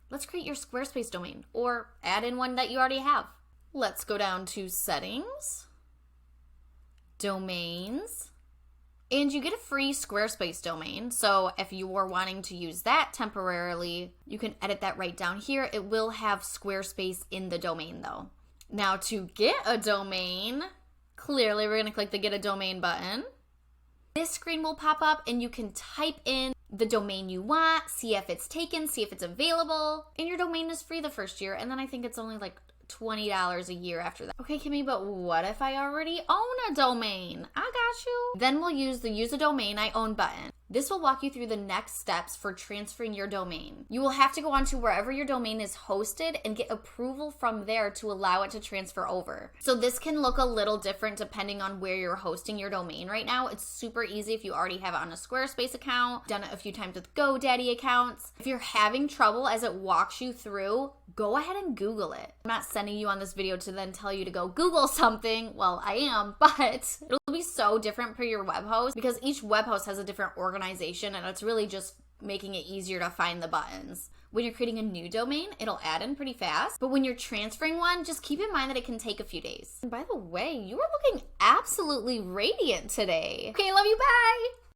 let's create your Squarespace domain or add in one that you already have. Let's go down to settings, domains, and you get a free Squarespace domain. So if you are wanting to use that temporarily, you can edit that right down here. It will have Squarespace in the domain though. Now to get a domain, clearly we're gonna click the get a domain button. This screen will pop up and you can type in the domain you want, see if it's taken, see if it's available, and your domain is free the first year, and then I think it's only like $20 a year after that. Okay, Kimmy, but what if I already own a domain? I got you. Then we'll use the use a domain I own button. This will walk you through the next steps for transferring your domain. You will have to go on to wherever your domain is hosted and get approval from there to allow it to transfer over. So this can look a little different depending on where you're hosting your domain right now. It's super easy if you already have it on a Squarespace account, done it a few times with GoDaddy accounts. If you're having trouble as it walks you through, go ahead and Google it. I'm not sending you on this video to then tell you to go Google something. Well, I am, but it'll be so different per your web host because each web host has a different organization and it's really just making it easier to find the buttons. When you're creating a new domain, it'll add in pretty fast, but when you're transferring one, just keep in mind that it can take a few days. And by the way, you are looking absolutely radiant today. Okay, love you, bye!